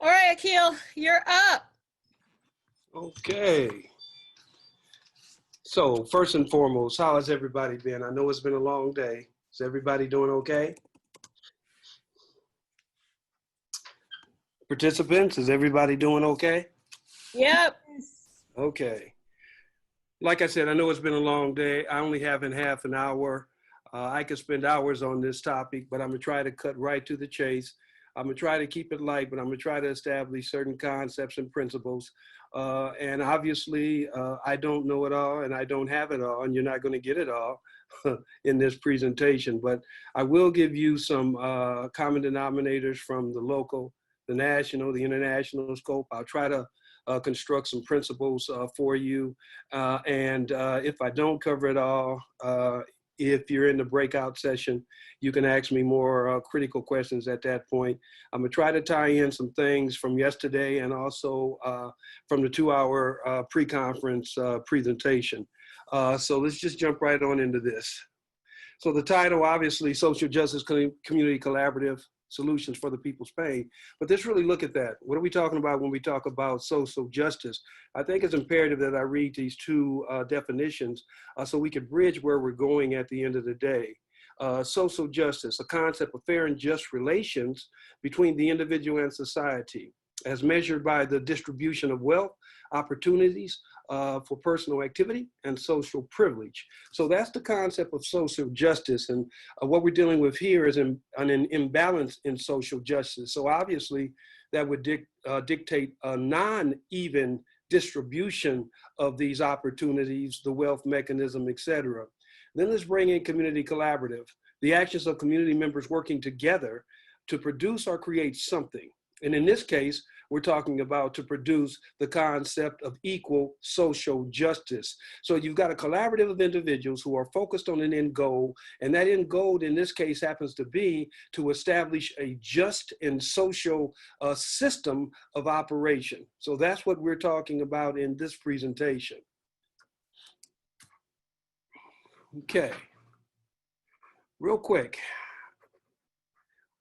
All right, Akil, you're up. Okay. So first and foremost, how has everybody been? I know it's been a long day. Is everybody doing okay? Participants, is everybody doing okay? Yep. Okay. Like I said, I know it's been a long day. I only have in half an hour. I could spend hours on this topic, but I'm gonna try to cut right to the chase. I'm gonna try to keep it light, but I'm gonna try to establish certain concepts and principles. And obviously, I don't know it all and I don't have it all, and you're not gonna get it all in this presentation, but I will give you some common denominators from the local, the national, the international scope. I'll try to construct some principles for you. And if I don't cover it all, if you're in the breakout session, you can ask me more critical questions at that point. I'm gonna try to tie in some things from yesterday and also from the 2-hour pre-conference presentation. So let's just jump right on into this. So the title, obviously, Social Justice Community Collaborative Solutions for the People's Pain. But let's really look at that. What are we talking about when we talk about social justice? I think it's imperative that I read these two definitions so we can bridge where we're going at the end of the day. Social justice, a concept of fair and just relations between the individual and society, as measured by the distribution of wealth, opportunities for personal activity, and social privilege. So that's the concept of social justice. And what we're dealing with here is an imbalance in social justice. So obviously that would dictate a non-even distribution of these opportunities, the wealth mechanism, et cetera. Then let's bring in community collaborative, the actions of community members working together to produce or create something. And in this case, we're talking about to produce the concept of equal social justice. So you've got a collaborative of individuals who are focused on an end goal, and that end goal in this case happens to be to establish a just and social system of operation. So that's what we're talking about in this presentation. Okay, real quick.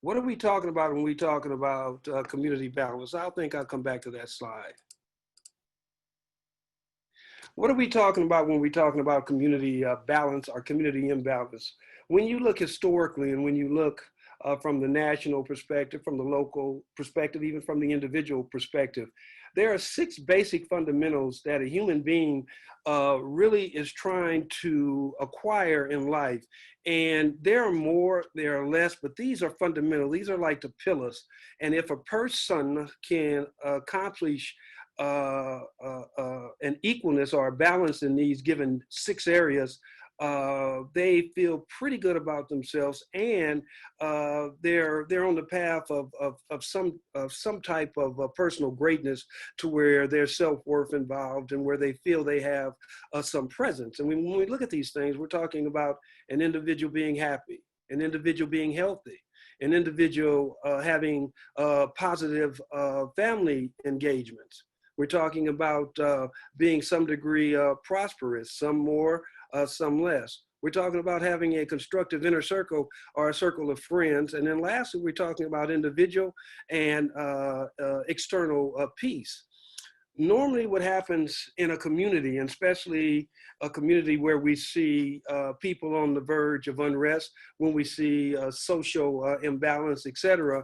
What are we talking about when we're talking about community balance? I think I'll come back to that slide. What are we talking about when we're talking about community balance or community imbalance? When you look historically and when you look from the national perspective, from the local perspective, even from the individual perspective, there are 6 basic fundamentals that a human being really is trying to acquire in life. And there are more, there are less, but these are fundamental. These are like the pillars. And if a person can accomplish an equalness or a balance in these given 6 areas, they feel pretty good about themselves, and they're on the path of some type of personal greatness to where there's self-worth involved and where they feel they have some presence. And when we look at these things, we're talking about an individual being happy, an individual being healthy, an individual having positive family engagements. We're talking about being some degree prosperous, some more, some less. We're talking about having a constructive inner circle or a circle of friends. And then lastly, we're talking about individual and external peace. Normally what happens in a community, and especially a community where we see people on the verge of unrest, when we see social imbalance, et cetera,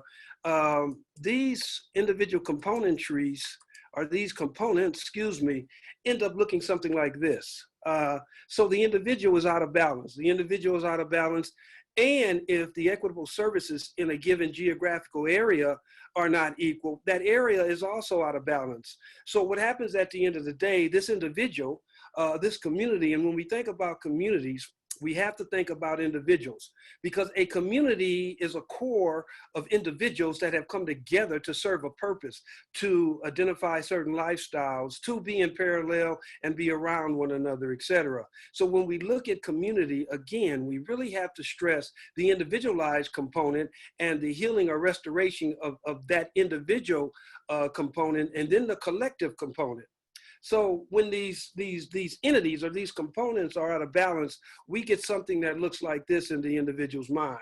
these individual componentries, or these components, end up looking something like this. So the individual is out of balance. The individual is out of balance. And if the equitable services in a given geographical area are not equal, that area is also out of balance. So what happens at the end of the day, this individual, this community, and when we think about communities, we have to think about individuals, because a community is a core of individuals that have come together to serve a purpose, to identify certain lifestyles, to be in parallel and be around one another, et cetera. So when we look at community, again, we really have to stress the individualized component and the healing or restoration of that individual component, and then the collective component. So when these entities or these components are out of balance, we get something that looks like this in the individual's mind.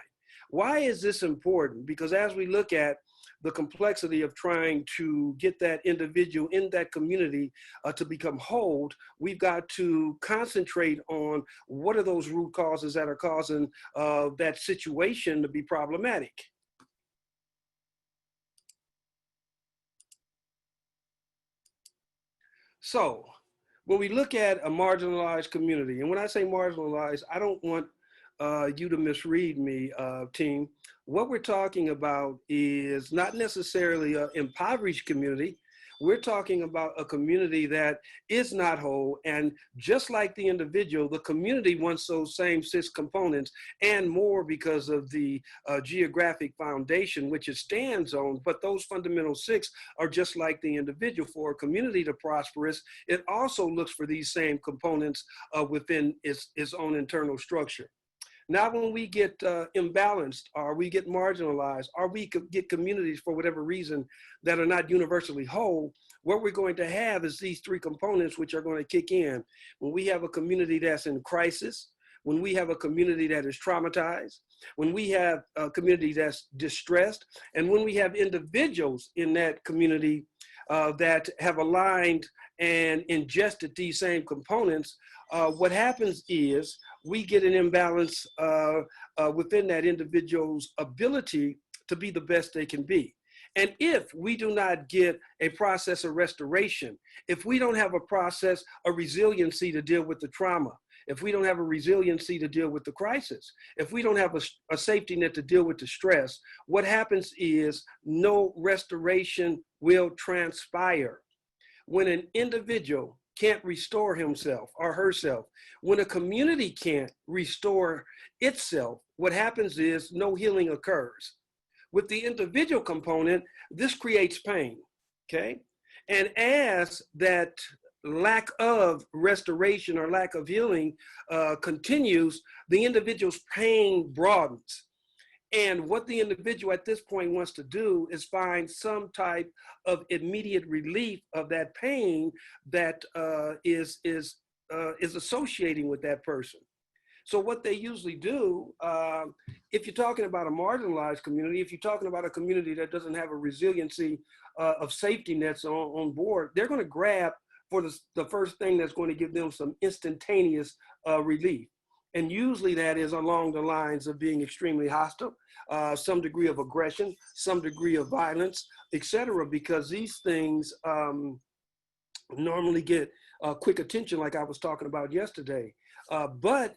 Why is this important? Because as we look at the complexity of trying to get that individual in that community to become whole, we've got to concentrate on what are those root causes that are causing that situation to be problematic. So when we look at a marginalized community, and when I say marginalized, I don't want you to misread me, team. What we're talking about is not necessarily an impoverished community. We're talking about a community that is not whole, and just like the individual, the community wants those same 6 components and more because of the geographic foundation which it stands on, but those fundamental 6 are just like the individual. For a community to prosperous, it also looks for these same components within its own internal structure. Now, when we get imbalanced, or we get marginalized, or we get communities for whatever reason that are not universally whole, what we're going to have is these 3 components which are going to kick in. When we have a community that's in crisis, when we have a community that is traumatized, when we have a community that's distressed, and when we have individuals in that community that have aligned and ingested these same components, what happens is we get an imbalance within that individual's ability to be the best they can be. And if we do not get a process of restoration, if we don't have a process of resiliency to deal with the trauma, if we don't have a resiliency to deal with the crisis, if we don't have a safety net to deal with the stress, what happens is no restoration will transpire. When an individual can't restore himself or herself, when a community can't restore itself, what happens is no healing occurs. With the individual component, this creates pain, okay? And as that lack of restoration or lack of healing continues, the individual's pain broadens. And what the individual at this point wants to do is find some type of immediate relief of that pain that is associating with that person. So what they usually do, if you're talking about a marginalized community, if you're talking about a community that doesn't have a resiliency of safety nets on board, they're going to grab for the first thing that's going to give them some instantaneous relief. And usually that is along the lines of being extremely hostile, some degree of aggression, some degree of violence, etc., because these things normally get quick attention, like I was talking about yesterday. But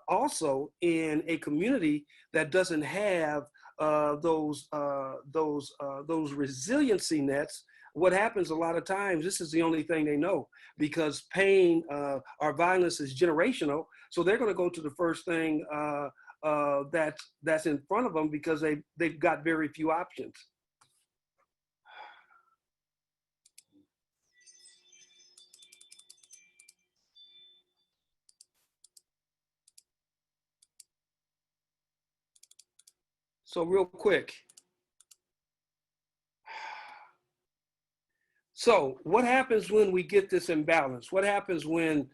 also in a community that doesn't have those resiliency nets, what happens a lot of times, this is the only thing they know, because pain or violence is generational. So they're going to go to the first thing that's in front of them because they've got very few options. So real quick. So what happens when we get this imbalance? What happens when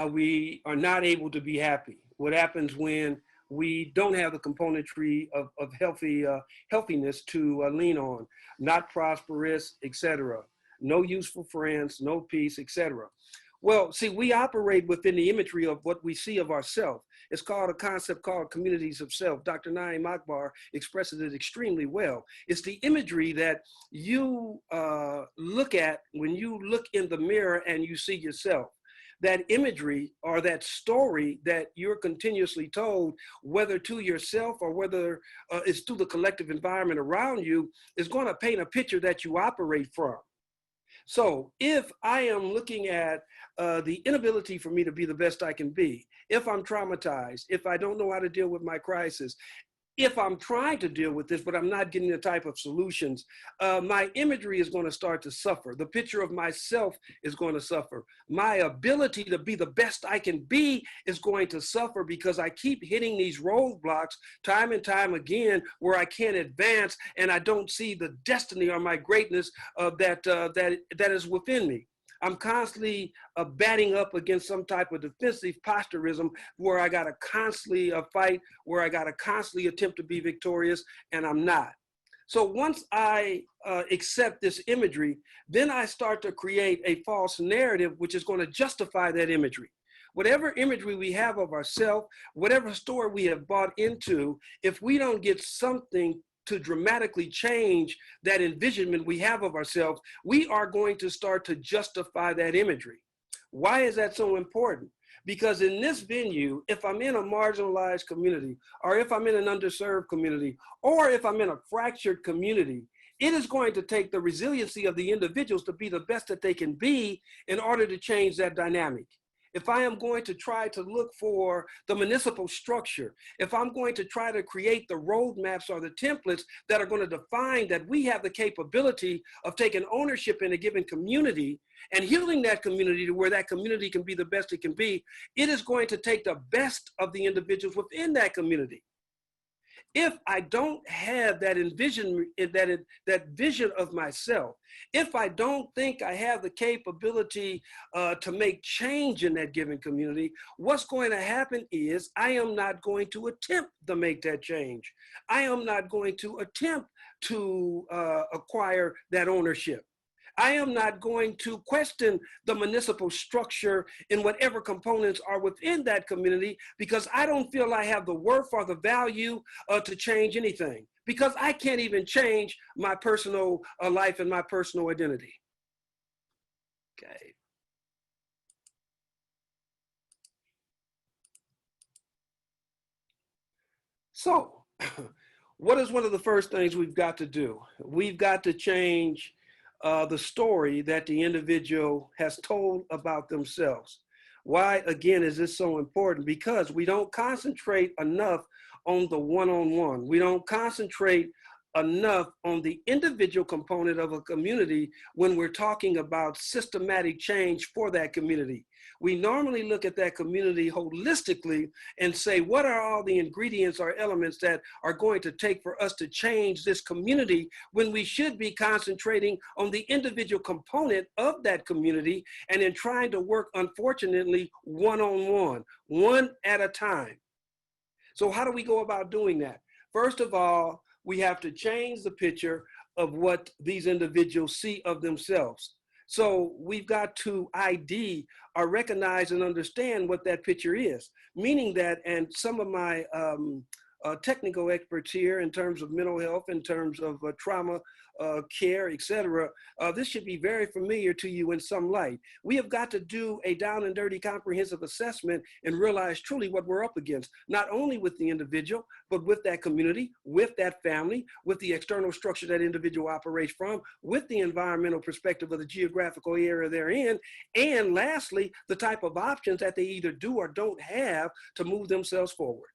we are not able to be happy? What happens when we don't have the componentry of healthiness to lean on, not prosperous, etc., no useful friends, no peace, etc.? Well, see, we operate within the imagery of what we see of ourselves. It's called a concept called communities of self. Dr. Naeem Akbar expresses it extremely well. It's the imagery that you look at when you look in the mirror and you see yourself. That imagery or that story that you're continuously told, whether to yourself or whether it's to the collective environment around you, is going to paint a picture that you operate from. So if I am looking at the inability for me to be the best I can be, if I'm traumatized, if I don't know how to deal with my crisis, if I'm trying to deal with this, but I'm not getting the type of solutions, my imagery is going to start to suffer. The picture of myself is going to suffer. My ability to be the best I can be is going to suffer because I keep hitting these roadblocks time and time again where I can't advance and I don't see the destiny or my greatness that is within me. I'm constantly batting up against some type of defensive posturism where I got to constantly fight, where I got to constantly attempt to be victorious, and I'm not. So once I accept this imagery, then I start to create a false narrative, which is going to justify that imagery. Whatever imagery we have of ourselves, whatever story we have bought into, if we don't get something to dramatically change that envisionment we have of ourselves, we are going to start to justify that imagery. Why is that so important? Because in this venue, if I'm in a marginalized community, or if I'm in an underserved community, or if I'm in a fractured community, it is going to take the resiliency of the individuals to be the best that they can be in order to change that dynamic. If I am going to try to look for the municipal structure, if I'm going to try to create the roadmaps or the templates that are going to define that we have the capability of taking ownership in a given community and healing that community to where that community can be the best it can be, it is going to take the best of the individuals within that community. If I don't have that that vision of myself, if I don't think I have the capability to make change in that given community, what's going to happen is I am not going to attempt to make that change. I am not going to attempt to acquire that ownership. I am not going to question the municipal structure in whatever components are within that community because I don't feel I have the worth or the value to change anything because I can't even change my personal life and my personal identity. Okay. So, what is one of the first things we've got to do? We've got to change the story that the individual has told about themselves. Why, again, is this so important? Because we don't concentrate enough on the one-on-one. We don't concentrate enough on the individual component of a community when we're talking about systematic change for that community. We normally look at that community holistically and say, what are all the ingredients or elements that are going to take for us to change this community when we should be concentrating on the individual component of that community and in trying to work, unfortunately, one-on-one, one at a time. So how do we go about doing that? First of all, we have to change the picture of what these individuals see of themselves. So we've got to ID or recognize and understand what that picture is, meaning that, and some of my technical experts here in terms of mental health, in terms of trauma care, etc. This should be very familiar to you in some light. We have got to do a down and dirty comprehensive assessment and realize truly what we're up against, not only with the individual, but with that community, with that family, with the external structure that individual operates from, with the environmental perspective of the geographical area they're in, and lastly, the type of options that they either do or don't have to move themselves forward.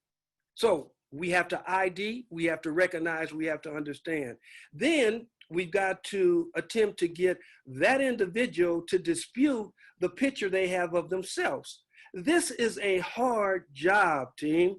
So we have to ID, we have to recognize, we have to understand. Then we've got to attempt to get that individual to dispute the picture they have of themselves. This is a hard job, team.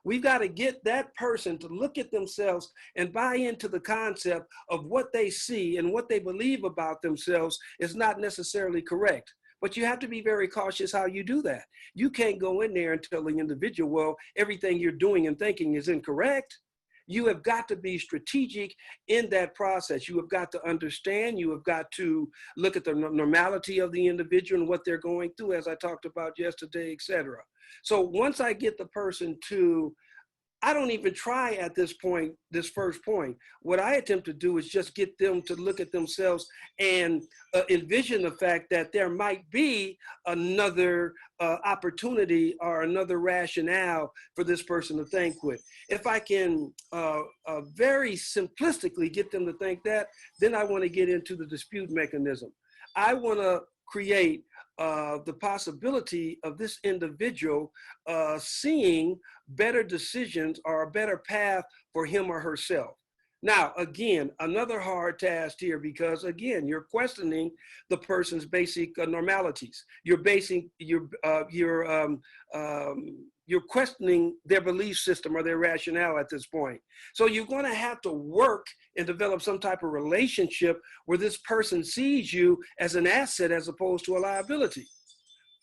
We've got to get that person to look at themselves and buy into the concept of what they see and what they believe about themselves is not necessarily correct. But you have to be very cautious how you do that. You can't go in there and tell the individual, well, everything you're doing and thinking is incorrect. You have got to be strategic in that process. You have got to understand, you have got to look at the normality of the individual and what they're going through, as I talked about yesterday, etc. So once I get the person to, I don't even try at this point, this first point. What I attempt to do is just get them to look at themselves and envision the fact that there might be another opportunity or another rationale for this person to think with. If I can very simplistically get them to think that, then I want to get into the dispute mechanism. I want to create the possibility of this individual seeing better decisions or a better path for him or herself. Now, again, another hard task here because, again, you're questioning the person's basic normalities. You're you're questioning their belief system or their rationale at this point. So you're going to have to work and develop some type of relationship where this person sees you as an asset as opposed to a liability.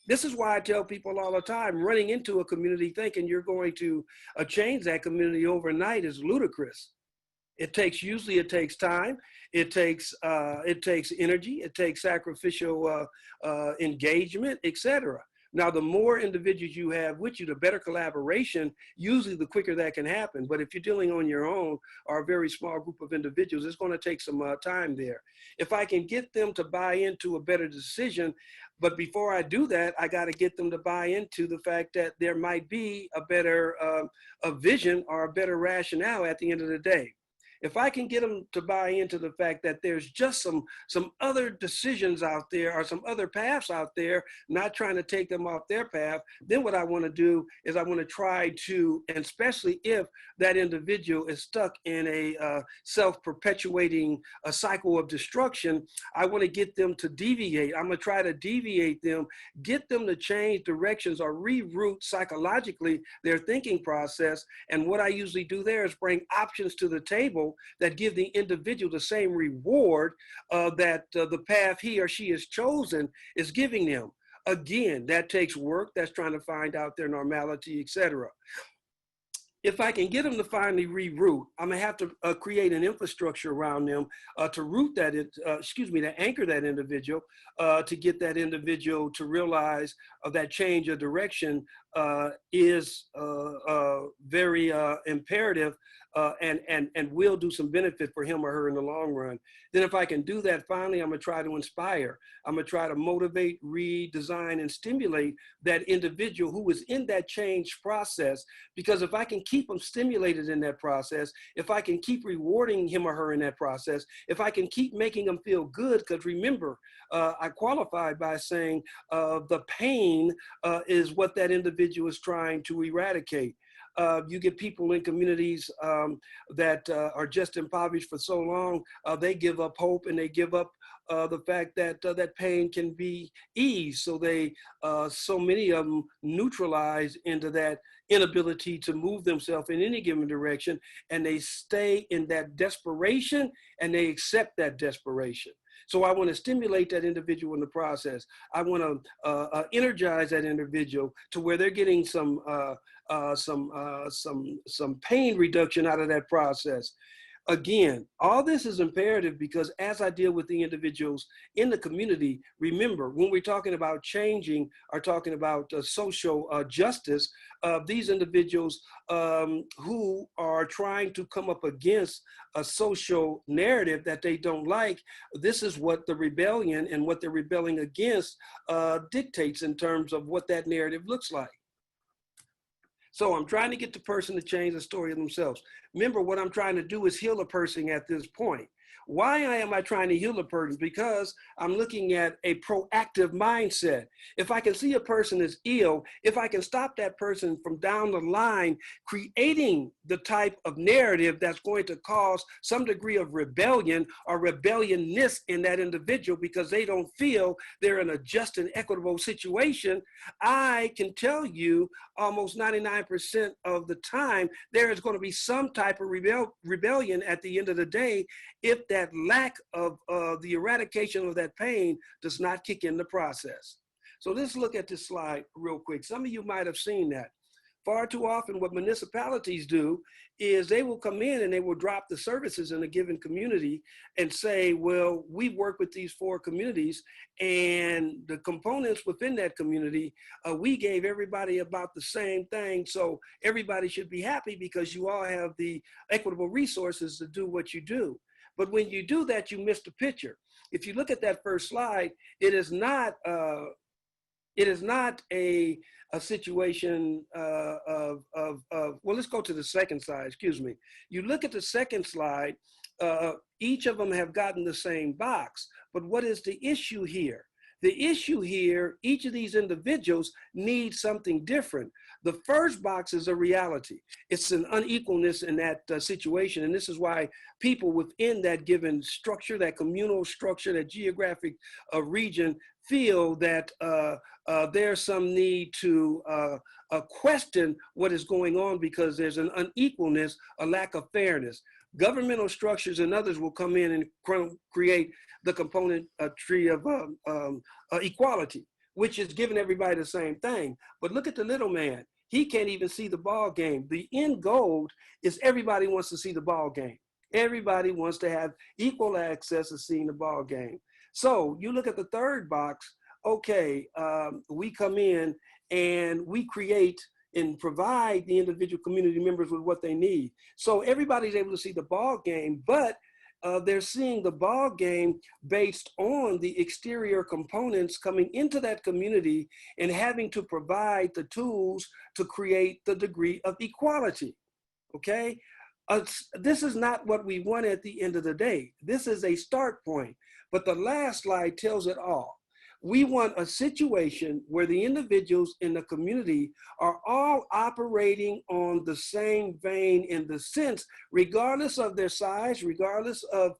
This is why I tell people all the time, running into a community thinking you're going to change that community overnight is ludicrous. Usually it takes time, it takes energy, it takes sacrificial engagement, etc. Now, the more individuals you have with you, the better collaboration, usually the quicker that can happen. But if you're dealing on your own or a very small group of individuals, it's going to take some time there. If I can get them to buy into a better decision, but before I do that, I got to get them to buy into the fact that there might be a better a vision or a better rationale at the end of the day. If I can get them to buy into the fact that there's just some other decisions out there or some other paths out there, not trying to take them off their path, then what I want to do is I want to try to, and especially if that individual is stuck in a self-perpetuating cycle of destruction, I want to get them to deviate. I'm going to try to deviate them, get them to change directions or reroute psychologically their thinking process. And what I usually do there is bring options to the table that give the individual the same reward that the path he or she has chosen is giving them. Again, that takes work. That's trying to find out their normality, etc. If I can get them to finally reroute, I'm gonna have to create an infrastructure around them to root that, to anchor that individual, to get that individual to realize that change of direction is very imperative and will do some benefit for him or her in the long run. Then if I can do that, finally, I'm gonna try to inspire. I'm gonna try to motivate, redesign, and stimulate that individual who is in that change process. Because if I can keep them stimulated in that process, if I can keep rewarding him or her in that process, if I can keep making them feel good, because remember, I qualified by saying the pain is what that individual is trying to eradicate. You get people in communities that are just impoverished for so long, they give up hope and they give up the fact that that pain can be eased. So so many of them neutralize into that inability to move themselves in any given direction, and they stay in that desperation and they accept that desperation. So I want to stimulate that individual in the process. I want to energize that individual to where they're getting some pain reduction out of that process. Again, all this is imperative because as I deal with the individuals in the community, remember, when we're talking about changing or talking about social justice, these individuals who are trying to come up against a social narrative that they don't like, this is what the rebellion and what they're rebelling against dictates in terms of what that narrative looks like. So I'm trying to get the person to change the story of themselves. Remember, what I'm trying to do is heal a person at this point. Why am I trying to heal a person? Because I'm looking at a proactive mindset. If I can see a person is ill, if I can stop that person from down the line creating the type of narrative that's going to cause some degree of rebellion or rebelliousness in that individual because they don't feel they're in a just and equitable situation, I can tell you almost 99% of the time, there is going to be some type of rebellion at the end of the day if that lack of the eradication of that pain does not kick in the process. So let's look at this slide real quick. Some of you might have seen that. Far too often what municipalities do is they will come in and they will drop the services in a given community and say, well, we work with these 4 communities and the components within that community, we gave everybody about the same thing. So everybody should be happy because you all have the equitable resources to do what you do. But when you do that, you miss the picture. If you look at that first slide, it is not a situation well, let's go to the second slide, excuse me. You look at the second slide, each of them have gotten the same box, but what is the issue here? The issue here, each of these individuals needs something different. The first box is a reality. It's an unequalness in that situation. And this is why people within that given structure, that communal structure, that geographic region feel that there's some need to question what is going on because there's an unequalness, a lack of fairness. Governmental structures and others will come in and create the component tree of equality, which is giving everybody the same thing. But look at the little man. He can't even see the ball game. The end goal is everybody wants to see the ball game. Everybody wants to have equal access to seeing the ball game. So you look at the third box, okay, we come in and we create and provide the individual community members with what they need. So everybody's able to see the ball game, but they're seeing the ball game based on the exterior components coming into that community and having to provide the tools to create the degree of equality, okay? This is not what we want at the end of the day. This is a start point, but the last slide tells it all. We want a situation where the individuals in the community are all operating on the same vein in the sense, regardless of their size, regardless of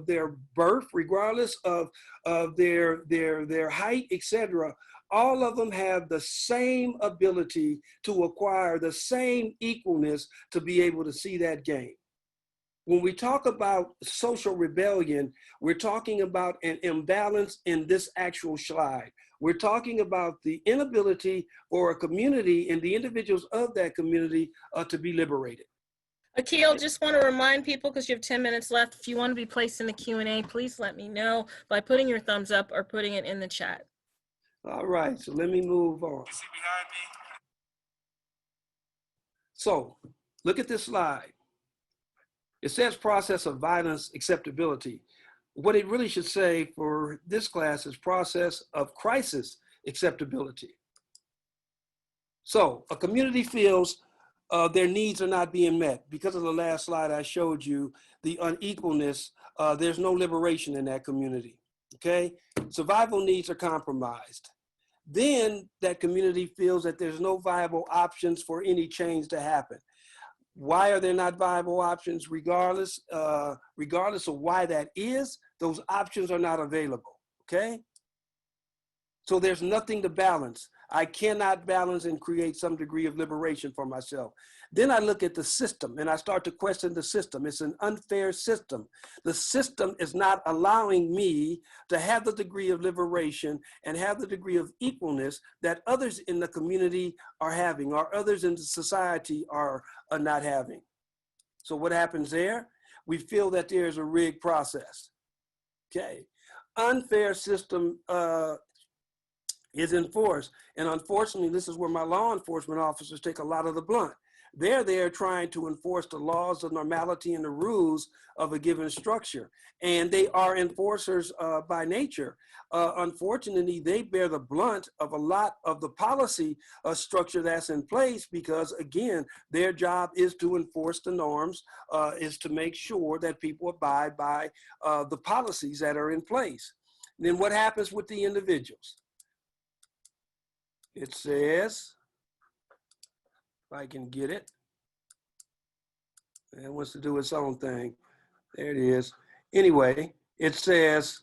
their birth, regardless of their height, etc. All of them have the same ability to acquire the same equalness to be able to see that game. When we talk about social rebellion, we're talking about an imbalance in this actual slide. We're talking about the inability for a community and the individuals of that community to be liberated. Akil, just want to remind people, because you have 10 minutes left, if you want to be placed in the Q&A, please let me know by putting your thumbs up or putting it in the chat. All right, so let me move on. So look at this slide. It says process of violence acceptability. What it really should say for this class is process of crisis acceptability. So a community feels their needs are not being met. Because of the last slide I showed you, the unequalness, there's no liberation in that community, okay? Survival needs are compromised. Then that community feels that there's no viable options for any change to happen. Why are there not viable options? Regardless of why that is, those options are not available, okay? So there's nothing to balance. I cannot balance and create some degree of liberation for myself. Then I look at the system and I start to question the system. It's an unfair system. The system is not allowing me to have the degree of liberation and have the degree of equalness that others in the community are having or others in the society are not having. So what happens there? We feel that there's a rigged process, okay? Unfair system is enforced. And unfortunately, this is where my law enforcement officers take a lot of the blunt. They're there trying to enforce the laws of normality and the rules of a given structure. And they are enforcers by nature. Unfortunately, they bear the blunt of a lot of the policy structure that's in place because, again, their job is to enforce the norms, is to make sure that people abide by the policies that are in place. And then what happens with the individuals? It says, if I can get it, it wants to do its own thing. There it is. Anyway, it says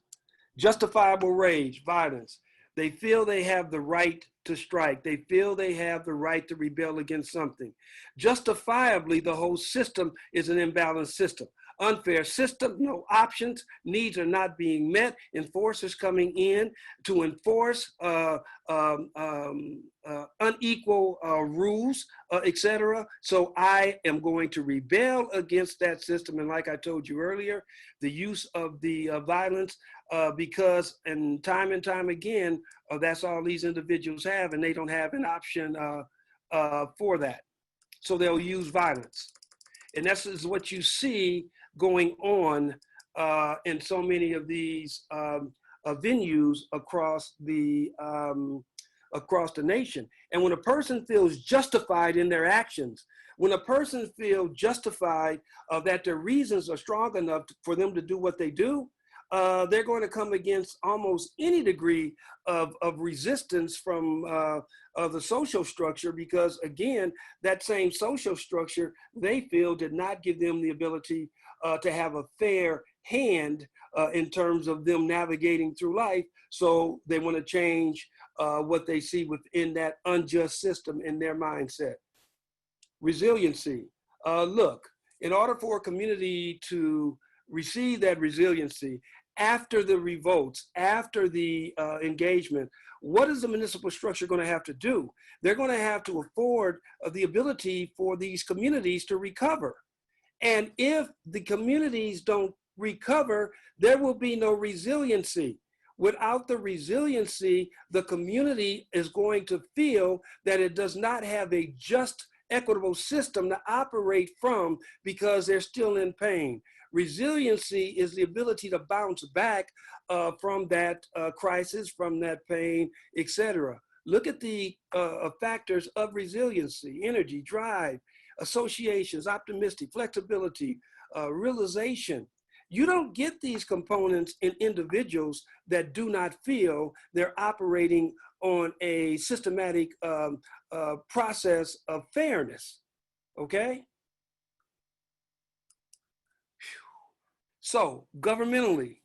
justifiable rage, violence. They feel they have the right to strike. They feel they have the right to rebel against something. Justifiably, the whole system is an imbalanced system. Unfair system, no options, needs are not being met, enforcers coming in to enforce unequal rules, etc. So I am going to rebel against that system. And like I told you earlier, the use of the violence, because and time again, that's all these individuals have, and they don't have an option for that. So they'll use violence. And that's is what you see going on in so many of these venues across the nation. And when a person feels justified in their actions, when a person feels justified that their reasons are strong enough for them to do what they do, they're going to come against almost any degree of resistance from the social structure because, again, that same social structure they feel did not give them the ability to have a fair hand in terms of them navigating through life. So they want to change what they see within that unjust system in their mindset. Resiliency. Look, in order for a community to receive that resiliency after the revolts, after the engagement, what is the municipal structure going to have to do? They're going to have to afford the ability for these communities to recover. And if the communities don't recover, there will be no resiliency. Without the resiliency, the community is going to feel that it does not have a just, equitable system to operate from because they're still in pain. Resiliency is the ability to bounce back from that crisis, from that pain, etc. Look at the factors of resiliency: energy, drive, associations, optimistic, flexibility, realization. You don't get these components in individuals that do not feel they're operating on a systematic process of fairness, okay? So governmentally,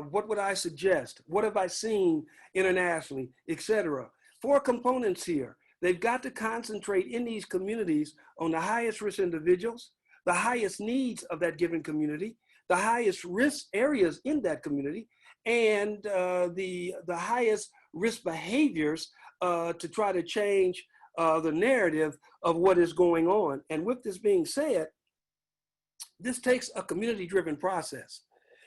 what would I suggest? What have I seen internationally, etc.? 4 components here. They've got to concentrate in these communities on the highest risk individuals, the highest needs of that given community, the highest risk areas in that community, and the highest risk behaviors to try to change the narrative of what is going on. And with this being said, this takes a community-driven process.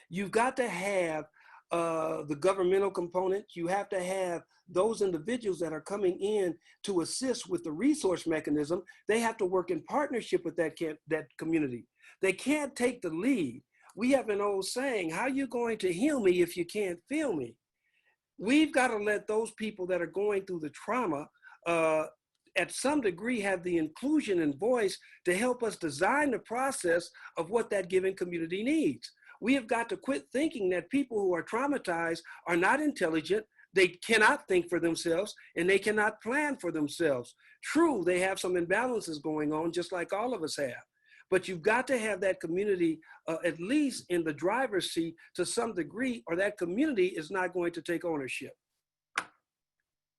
You've got to have the governmental component. You have to have those individuals that are coming in to assist with the resource mechanism. They have to work in partnership with that community. They can't take the lead. We have an old saying, how are you going to heal me if you can't feel me? We've got to let those people that are going through the trauma at some degree have the inclusion and voice to help us design the process of what that given community needs. We have got to quit thinking that people who are traumatized are not intelligent, they cannot think for themselves, and they cannot plan for themselves. True, they have some imbalances going on, just like all of us have. But you've got to have that community at least in the driver's seat to some degree, or that community is not going to take ownership.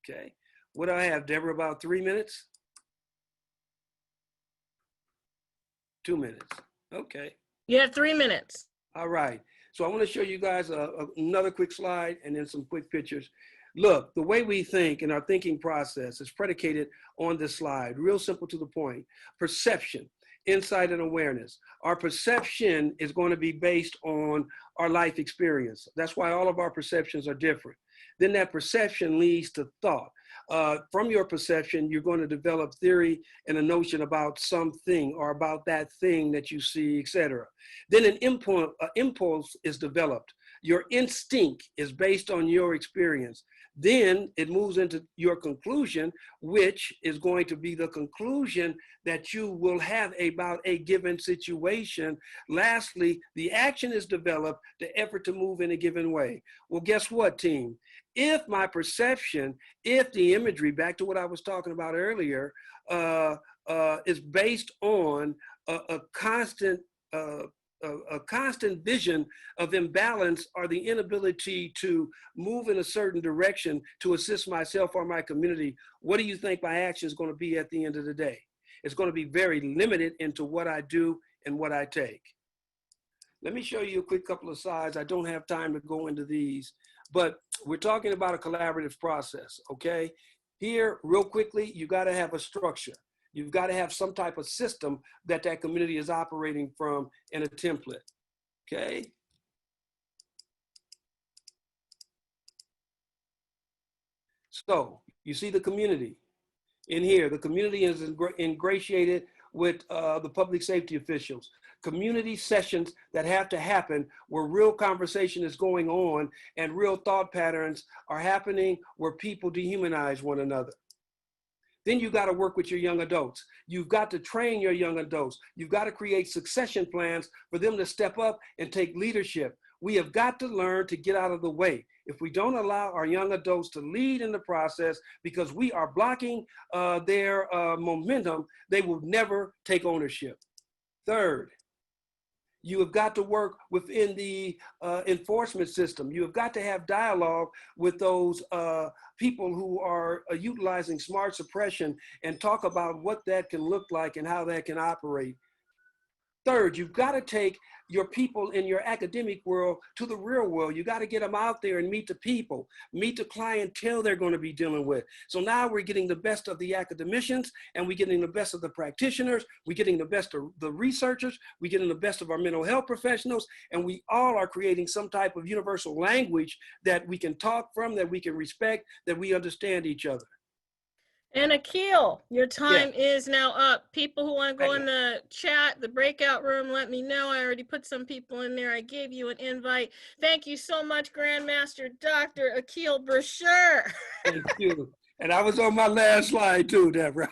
Okay, what do I have, Deborah, about 3 minutes? 2 minutes, okay. You have 3 minutes. All right, so I want to show you guys another quick slide and then some quick pictures. Look, the way we think and our thinking process is predicated on this slide, real simple to the point. Perception, insight, and awareness. Our perception is going to be based on our life experience. That's why all of our perceptions are different. Then that perception leads to thought. From your perception, you're going to develop theory and a notion about something or about that thing that you see, etc. Then an impulse is developed. Your instinct is based on your experience. Then it moves into your conclusion, which is going to be the conclusion that you will have about a given situation. Lastly, the action is developed, the effort to move in a given way. Well, guess what, team? If my perception, if the imagery, back to what I was talking about earlier, is based on a constant vision of imbalance or the inability to move in a certain direction to assist myself or my community, what do you think my action is going to be at the end of the day? It's going to be very limited into what I do and what I take. Let me show you a quick couple of slides. I don't have time to go into these, but we're talking about a collaborative process, okay? Here, real quickly, you got to have a structure. You've got to have some type of system that that community is operating from in a template, okay? So you see the community in here. The community is ingratiated with the public safety officials. Community sessions that have to happen where real conversation is going on and real thought patterns are happening where people dehumanize one another. Then you got to work with your young adults. You've got to train your young adults. You've got to create succession plans for them to step up and take leadership. We have got to learn to get out of the way. If we don't allow our young adults to lead in the process because we are blocking their momentum, they will never take ownership. Third, You have got to work within the enforcement system. You have got to have dialogue with those people who are utilizing smart suppression and talk about what that can look like and how that can operate. Third, you've got to take your people in your academic world to the real world. You got to get them out there and meet the people, meet the clientele they're going to be dealing with. So now we're getting the best of the academicians, and we're getting the best of the practitioners, we're getting the best of the researchers, we're getting the best of our mental health professionals, and we all are creating some type of universal language that we can talk from, that we can respect, that we understand each other. And Akil, your time Yeah. is now up. People who want to go in the chat, the breakout room, let me know. I already put some people in there. I gave you an invite. Thank you so much, Grandmaster Dr. Akil Basheer. Thank you. And I was on my last slide too, Deborah.